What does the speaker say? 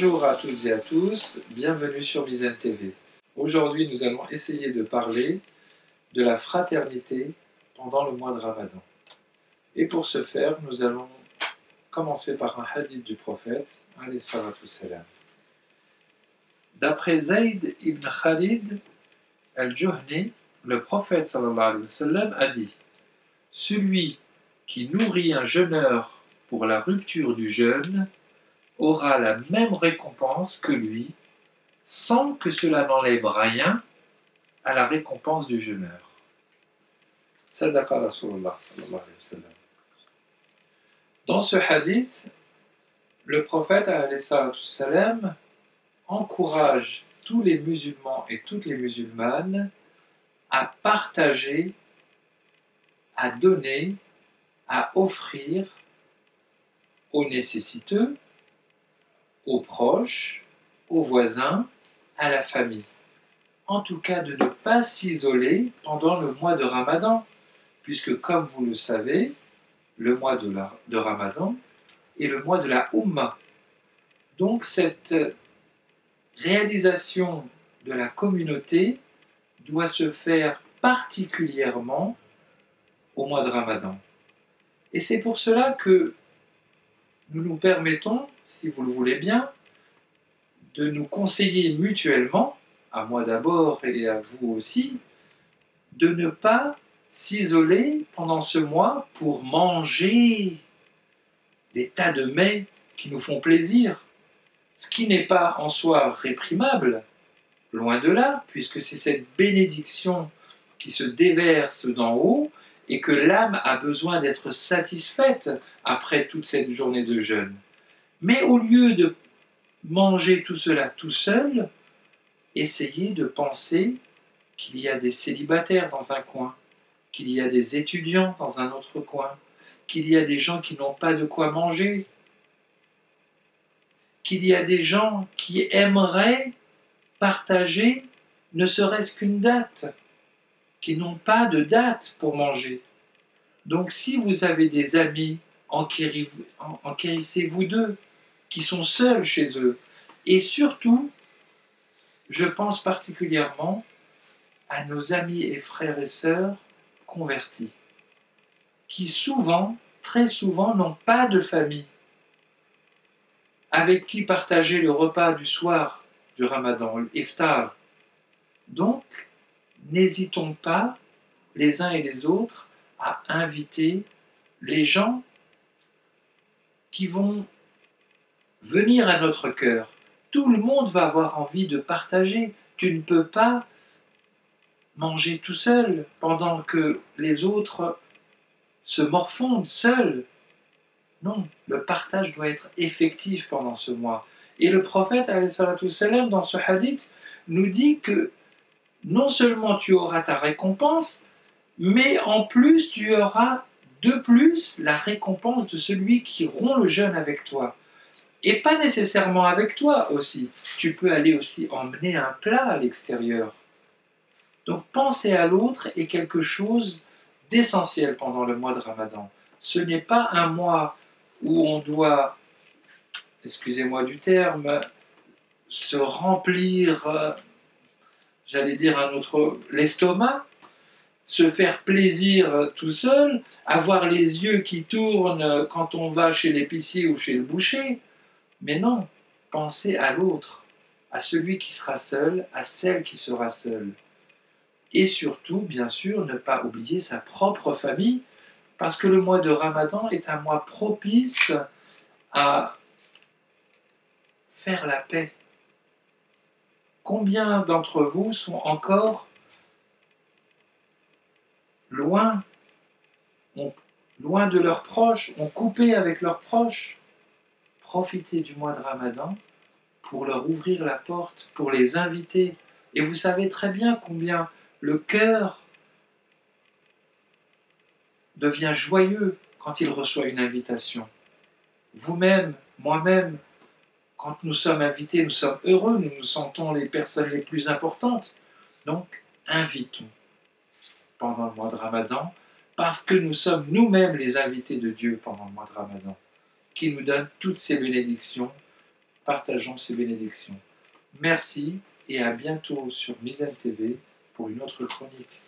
Bonjour à toutes et à tous, bienvenue sur Mizan TV. Aujourd'hui, nous allons essayer de parler de la fraternité pendant le mois de Ramadan. Et pour ce faire, nous allons commencer par un hadith du prophète, alayhi salatu salam. D'après Zayd ibn Khalid al-Juhni, le prophète sallallahu alayhi wa sallam a dit: celui qui nourrit un jeûneur pour la rupture du jeûne aura la même récompense que lui, sans que cela n'enlève rien à la récompense du jeûneur. Sadaqa Rasulullah sallallahu alayhi wa sallam. Dans ce hadith, le prophète alayhi salam encourage tous les musulmans et toutes les musulmanes à partager, à donner, à offrir aux nécessiteux, aux proches, aux voisins, à la famille. En tout cas, de ne pas s'isoler pendant le mois de Ramadan, puisque comme vous le savez, le mois de Ramadan est le mois de la Ummah. Donc cette réalisation de la communauté doit se faire particulièrement au mois de Ramadan. Et c'est pour cela que nous nous permettons, si vous le voulez bien, de nous conseiller mutuellement, à moi d'abord et à vous aussi, de ne pas s'isoler pendant ce mois pour manger des tas de mets qui nous font plaisir, ce qui n'est pas en soi réprimable, loin de là, puisque c'est cette bénédiction qui se déverse d'en haut et que l'âme a besoin d'être satisfaite après toute cette journée de jeûne. Mais au lieu de manger tout cela tout seul, essayez de penser qu'il y a des célibataires dans un coin, qu'il y a des étudiants dans un autre coin, qu'il y a des gens qui n'ont pas de quoi manger, qu'il y a des gens qui aimeraient partager ne serait-ce qu'une date, qui n'ont pas de date pour manger. Donc si vous avez des amis, enquérissez-vous d'eux, qui sont seuls chez eux. Et surtout, je pense particulièrement à nos amis et frères et sœurs convertis, qui souvent, très souvent, n'ont pas de famille, avec qui partager le repas du soir du Ramadan, l'iftar. Donc, n'hésitons pas, les uns et les autres, à inviter les gens qui vont venir à notre cœur. Tout le monde va avoir envie de partager. Tu ne peux pas manger tout seul pendant que les autres se morfondent seuls. Non, le partage doit être effectif pendant ce mois. Et le prophète, alayhi salatu salam, dans ce hadith, nous dit que non seulement tu auras ta récompense, mais en plus tu auras de plus la récompense de celui qui rompt le jeûne avec toi. Et pas nécessairement avec toi aussi. Tu peux aller aussi emmener un plat à l'extérieur. Donc penser à l'autre est quelque chose d'essentiel pendant le mois de Ramadan. Ce n'est pas un mois où on doit, excusez-moi du terme, se remplir, j'allais dire un autre, l'estomac, se faire plaisir tout seul, avoir les yeux qui tournent quand on va chez l'épicier ou chez le boucher. Mais non, pensez à l'autre, à celui qui sera seul, à celle qui sera seule. Et surtout, bien sûr, ne pas oublier sa propre famille, parce que le mois de Ramadan est un mois propice à faire la paix. Combien d'entre vous sont encore loin de leurs proches, ont coupé avec leurs proches? Profitez du mois de Ramadan pour leur ouvrir la porte, pour les inviter. Et vous savez très bien combien le cœur devient joyeux quand il reçoit une invitation. Vous-même, moi-même, quand nous sommes invités, nous sommes heureux, nous nous sentons les personnes les plus importantes. Donc, invitons pendant le mois de Ramadan, parce que nous sommes nous-mêmes les invités de Dieu pendant le mois de Ramadan, qui nous donne toutes ces bénédictions partageons ces bénédictions. Merci et à bientôt sur Mizan TV pour une autre chronique.